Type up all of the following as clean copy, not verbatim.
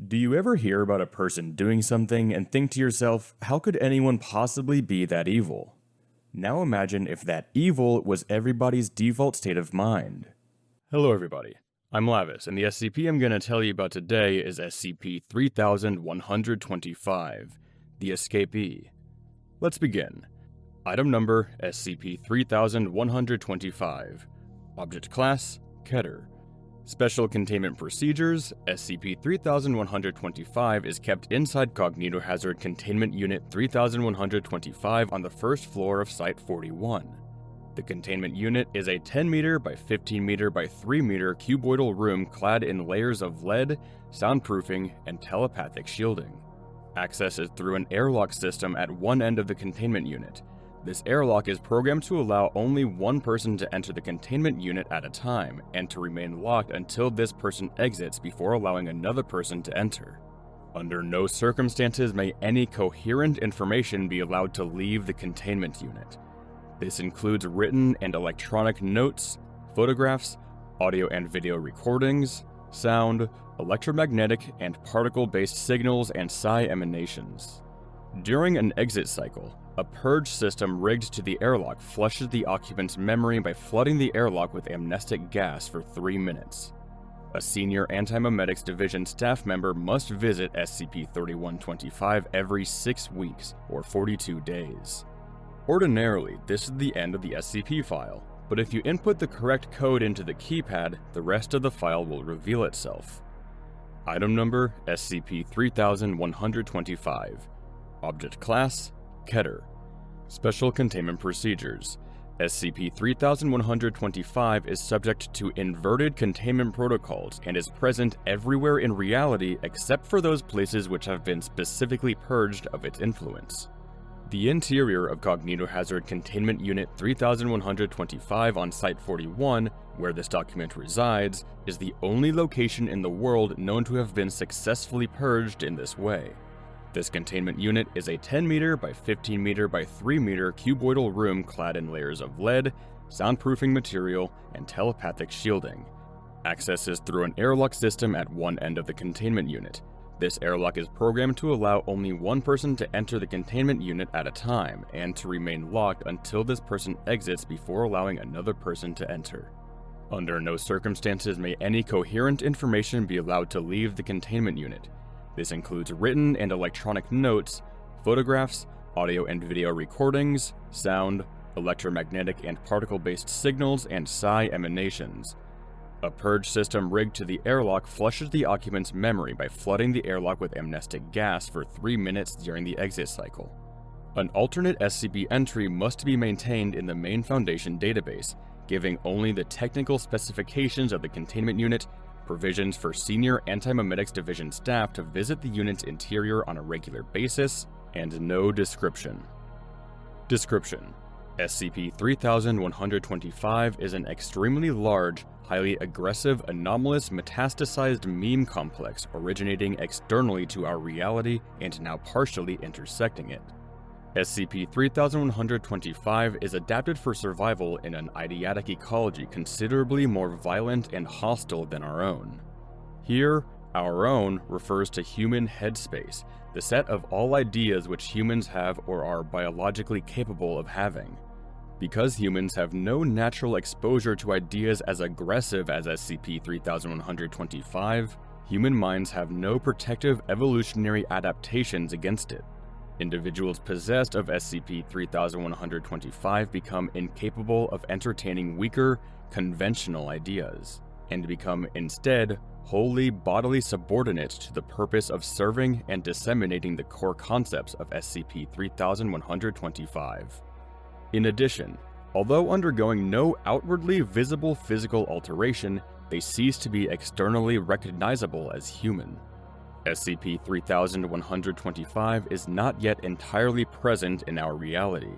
Do you ever hear about a person doing something and think to yourself, how could anyone possibly be that evil? Now imagine if that evil was everybody's default state of mind. Hello everybody, I'm Lavis, and the SCP I'm going to tell you about today is SCP-3125, the Escapee. Let's begin. Item number SCP-3125. Object Class, Keter. Special Containment Procedures, SCP-3125 is kept inside Cognitohazard Containment Unit 3125 on the first floor of Site-41. The containment unit is a 10 meter by 15 meter by 3 meter cuboidal room clad in layers of lead, soundproofing, and telepathic shielding. Access is through an airlock system at one end of the containment unit. This airlock is programmed to allow only one person to enter the containment unit at a time, and to remain locked until this person exits before allowing another person to enter. Under no circumstances may any coherent information be allowed to leave the containment unit. This includes written and electronic notes, photographs, audio and video recordings, sound, electromagnetic and particle-based signals, and psi emanations. During an exit cycle, a purge system rigged to the airlock flushes the occupant's memory by flooding the airlock with amnestic gas for 3 minutes. A senior Antimemetics Division staff member must visit SCP-3125 every 6 weeks, or 42 days. Ordinarily, this is the end of the SCP file, but if you input the correct code into the keypad, the rest of the file will reveal itself. Item number SCP-3125. Object Class, Keter. Special Containment Procedures. SCP-3125 is subject to inverted containment protocols and is present everywhere in reality except for those places which have been specifically purged of its influence. The interior of Cognitohazard Containment Unit 3125 on Site-41, where this document resides, is the only location in the world known to have been successfully purged in this way. This containment unit is a 10 meter by 15 meter by 3 meter cuboidal room clad in layers of lead, soundproofing material, and telepathic shielding. Access is through an airlock system at one end of the containment unit. This airlock is programmed to allow only one person to enter the containment unit at a time, and to remain locked until this person exits before allowing another person to enter. Under no circumstances may any coherent information be allowed to leave the containment unit. This includes written and electronic notes, photographs, audio and video recordings, sound, electromagnetic and particle-based signals, and psi emanations. A purge system rigged to the airlock flushes the occupant's memory by flooding the airlock with amnestic gas for 3 minutes during the exit cycle. An alternate SCP entry must be maintained in the main Foundation database, giving only the technical specifications of the containment unit, provisions for senior Antimemetics Division staff to visit the unit's interior on a regular basis, and no description. Description: SCP-3125 is an extremely large, highly aggressive, anomalous, metastasized meme complex originating externally to our reality and now partially intersecting it. SCP-3125 is adapted for survival in an eidetic ecology considerably more violent and hostile than our own. Here, our own refers to human headspace, the set of all ideas which humans have or are biologically capable of having. Because humans have no natural exposure to ideas as aggressive as SCP-3125, human minds have no protective evolutionary adaptations against it. Individuals possessed of SCP-3125 become incapable of entertaining weaker, conventional ideas, and become instead wholly bodily subordinate to the purpose of serving and disseminating the core concepts of SCP-3125. In addition, although undergoing no outwardly visible physical alteration, they cease to be externally recognizable as human. SCP-3125 is not yet entirely present in our reality.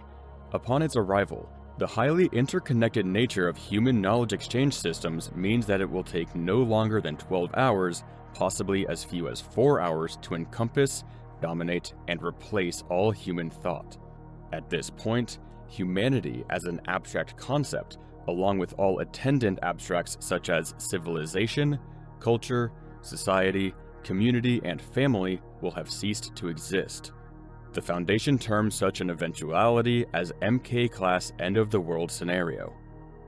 Upon its arrival, the highly interconnected nature of human knowledge exchange systems means that it will take no longer than 12 hours, possibly as few as 4 hours, to encompass, dominate, and replace all human thought. At this point, humanity as an abstract concept, along with all attendant abstracts such as civilization, culture, society, community, and family will have ceased to exist. The Foundation terms such an eventuality as MK-class end-of-the-world scenario.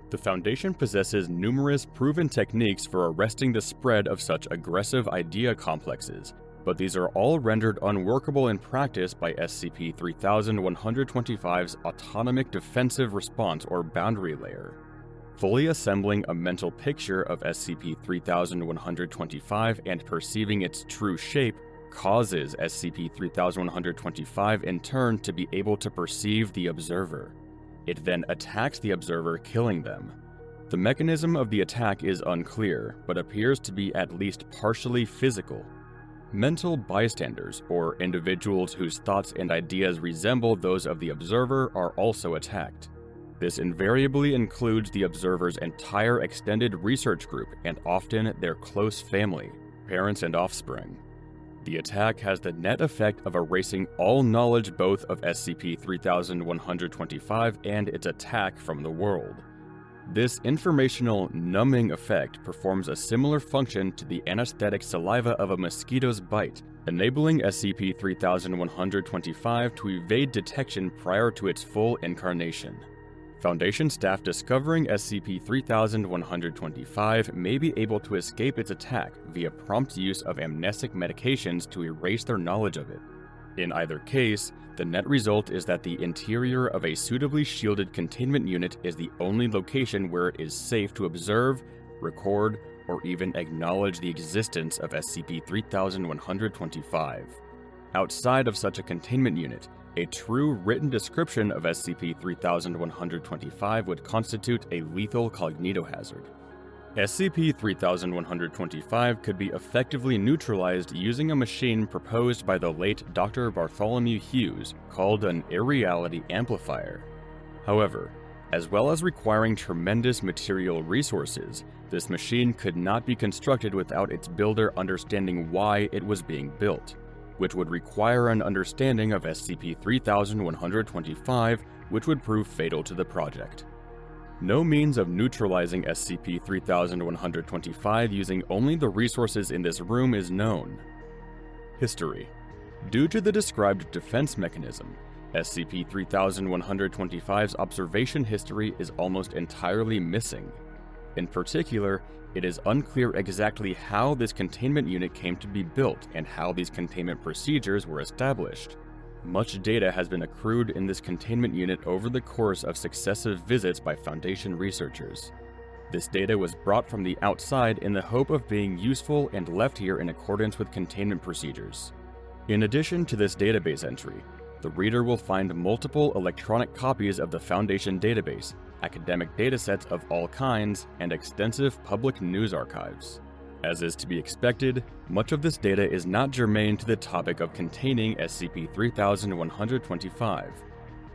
The Foundation possesses numerous proven techniques for arresting the spread of such aggressive idea complexes, but these are all rendered unworkable in practice by SCP-3125's Autonomic Defensive Response or Boundary Layer. Fully assembling a mental picture of SCP-3125 and perceiving its true shape causes SCP-3125 in turn to be able to perceive the observer. It then attacks the observer, killing them. The mechanism of the attack is unclear, but appears to be at least partially physical. Mental bystanders, or individuals whose thoughts and ideas resemble those of the observer, are also attacked. This invariably includes the observer's entire extended research group and often their close family, parents and offspring. The attack has the net effect of erasing all knowledge both of SCP-3125 and its attack from the world. This informational numbing effect performs a similar function to the anesthetic saliva of a mosquito's bite, enabling SCP-3125 to evade detection prior to its full incarnation. Foundation staff discovering SCP-3125 may be able to escape its attack via prompt use of amnesic medications to erase their knowledge of it. In either case, the net result is that the interior of a suitably shielded containment unit is the only location where it is safe to observe, record, or even acknowledge the existence of SCP-3125. Outside of such a containment unit, a true written description of SCP-3125 would constitute a lethal cognitohazard. SCP-3125 could be effectively neutralized using a machine proposed by the late Dr. Bartholomew Hughes called an irreality amplifier. However, as well as requiring tremendous material resources, this machine could not be constructed without its builder understanding why it was being built, which would require an understanding of SCP-3125, which would prove fatal to the project. No means of neutralizing SCP-3125 using only the resources in this room is known. History. Due to the described defense mechanism, SCP-3125's observation history is almost entirely missing. In particular, it is unclear exactly how this containment unit came to be built and how these containment procedures were established. Much data has been accrued in this containment unit over the course of successive visits by Foundation researchers. This data was brought from the outside in the hope of being useful and left here in accordance with containment procedures. In addition to this database entry, the reader will find multiple electronic copies of the Foundation database, academic datasets of all kinds, and extensive public news archives. As is to be expected, much of this data is not germane to the topic of containing SCP-3125.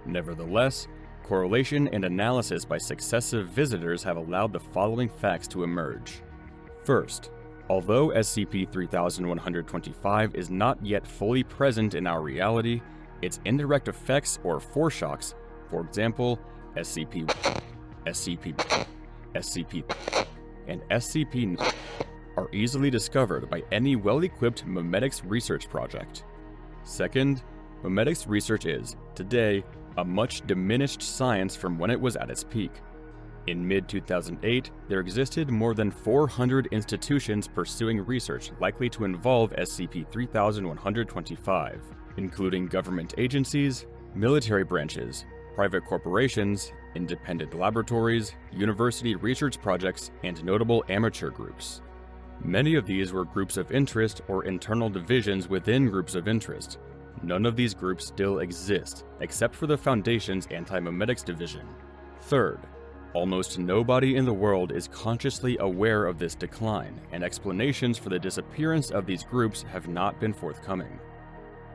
Nevertheless, correlation and analysis by successive visitors have allowed the following facts to emerge. First, although SCP-3125 is not yet fully present in our reality, its indirect effects or foreshocks, for example, SCP, and SCP, are easily discovered by any well-equipped memetics research project. Second, memetics research is, today, a much diminished science from when it was at its peak. In mid-2008, there existed more than 400 institutions pursuing research likely to involve SCP-3125, including government agencies, military branches, private corporations, independent laboratories, university research projects, and notable amateur groups. Many of these were groups of interest or internal divisions within groups of interest. None of these groups still exist, except for the Foundation's Anti-Memetics Division. Third, almost nobody in the world is consciously aware of this decline, and explanations for the disappearance of these groups have not been forthcoming.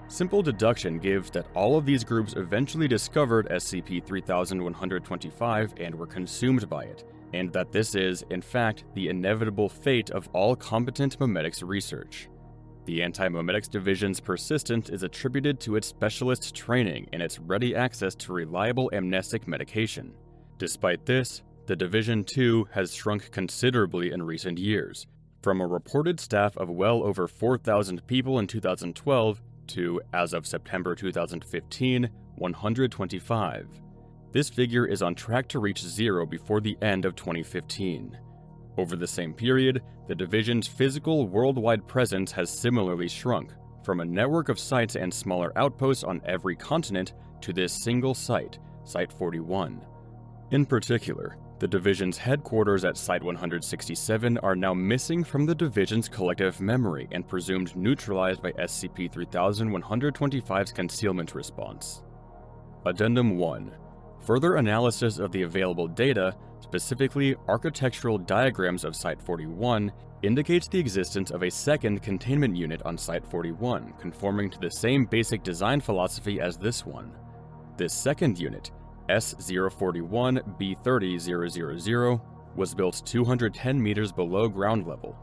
Simple deduction gives that all of these groups eventually discovered SCP-3125 and were consumed by it, and that this is, in fact, the inevitable fate of all competent memetics research. The Anti-Memetics Division's persistence is attributed to its specialist training and its ready access to reliable amnestic medication. Despite this, the Division too has shrunk considerably in recent years, From a reported staff of well over 4,000 people in 2012 to, as of September 2015, 125. This figure is on track to reach 0 before the end of 2015. Over the same period, the division's physical worldwide presence has similarly shrunk, from a network of sites and smaller outposts on every continent to this single site, Site 41. In particular, the division's headquarters at Site 167 are now missing from the division's collective memory and presumed neutralized by SCP-3125's concealment response. Addendum 1. Further analysis of the available data, specifically architectural diagrams of Site 41, indicates the existence of a second containment unit on Site 41, conforming to the same basic design philosophy as this one. This second unit, S041-B30-000, was built 210 meters below ground level.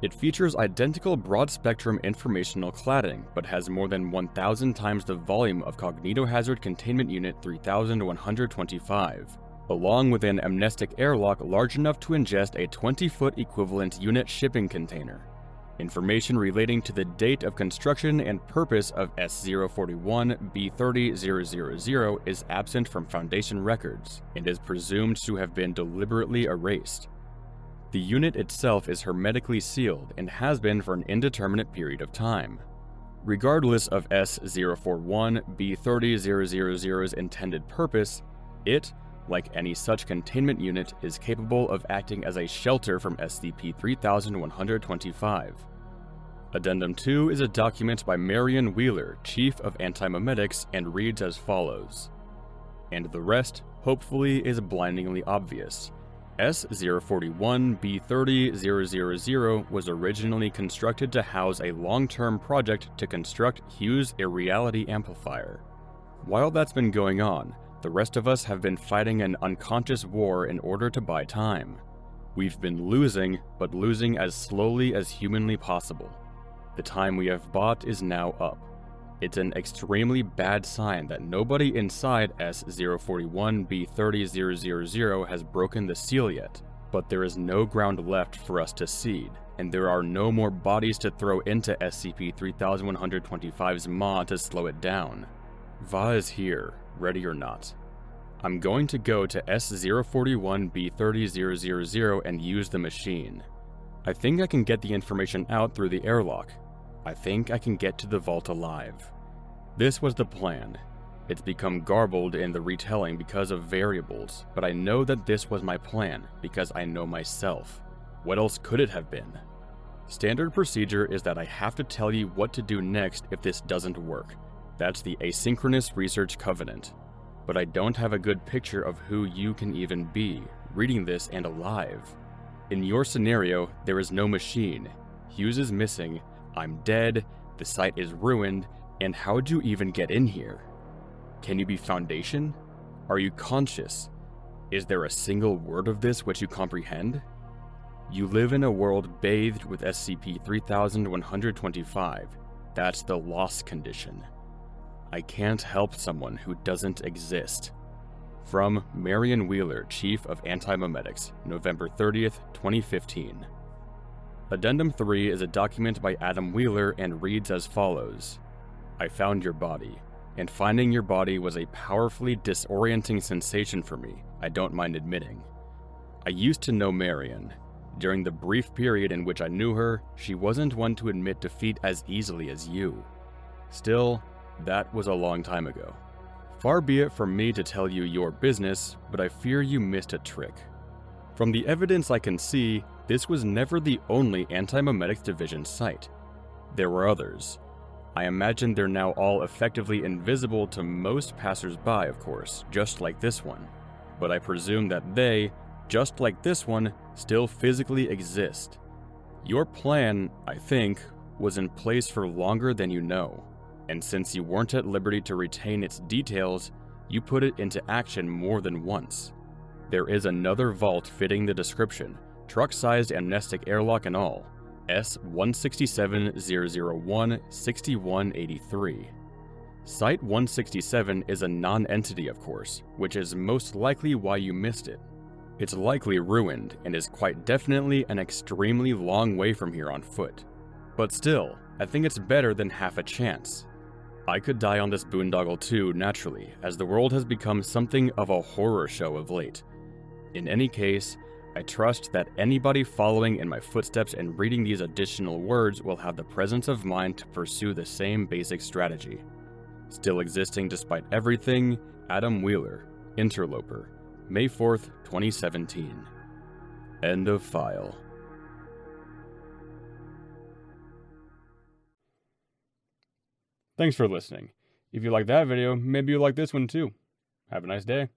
It features identical broad-spectrum informational cladding, but has more than 1,000 times the volume of Cognitohazard Containment Unit 3125, along with an amnestic airlock large enough to ingest a 20-foot equivalent unit shipping container. Information relating to the date of construction and purpose of S041-B30-000 is absent from Foundation records, and is presumed to have been deliberately erased. The unit itself is hermetically sealed and has been for an indeterminate period of time. Regardless of S041-B30-000's intended purpose, it, like any such containment unit, is capable of acting as a shelter from SCP-3125. Addendum 2 is a document by Marion Wheeler, Chief of Antimemetics, and reads as follows. And the rest, hopefully, is blindingly obvious. S041-B30-000 was originally constructed to house a long-term project to construct Hughes' Irreality Amplifier. While that's been going on, the rest of us have been fighting an unconscious war in order to buy time. We've been losing, but losing as slowly as humanly possible. The time we have bought is now up. It's an extremely bad sign that nobody inside S041-B30-000 has broken the seal yet, but there is no ground left for us to cede, and there are no more bodies to throw into SCP-3125's maw to slow it down. Va is here, ready or not. I'm going to go to S041-B30-000 and use the machine. I think I can get the information out through the airlock. I think I can get to the vault alive. This was the plan. It's become garbled in the retelling because of variables, but I know that this was my plan because I know myself. What else could it have been? Standard procedure is that I have to tell you what to do next if this doesn't work. That's the Asynchronous Research Covenant. But I don't have a good picture of who you can even be, reading this and alive. In your scenario, there is no machine. Hughes is missing, I'm dead, the site is ruined, and how'd you even get in here? Can you be Foundation? Are you conscious? Is there a single word of this which you comprehend? You live in a world bathed with SCP-3125. That's the loss condition. I can't help someone who doesn't exist. From Marion Wheeler, Chief of Antimemetics, November 30th, 2015. Addendum 3 is a document by Adam Wheeler and reads as follows. I found your body, and finding your body was a powerfully disorienting sensation for me, I don't mind admitting. I used to know Marion. During the brief period in which I knew her, she wasn't one to admit defeat as easily as you. Still, that was a long time ago. Far be it from me to tell you your business, but I fear you missed a trick. From the evidence I can see, this was never the only Antimemetics Division site. There were others. I imagine they're now all effectively invisible to most passers-by, of course, just like this one. But I presume that they, just like this one, still physically exist. Your plan, I think, was in place for longer than you know. And since you weren't at liberty to retain its details, you put it into action more than once. There is another vault fitting the description, truck-sized amnestic airlock and all, S167-001-6183. Site 167 is a non-entity, of course, which is most likely why you missed it. It's likely ruined and is quite definitely an extremely long way from here on foot. But still, I think it's better than half a chance. I could die on this boondoggle too, naturally, as the world has become something of a horror show of late. In any case, I trust that anybody following in my footsteps and reading these additional words will have the presence of mind to pursue the same basic strategy. Still existing despite everything, Adam Wheeler, Interloper, May 4th, 2017. End of file. Thanks for listening. If you like that video, maybe you'll like this one too. Have a nice day.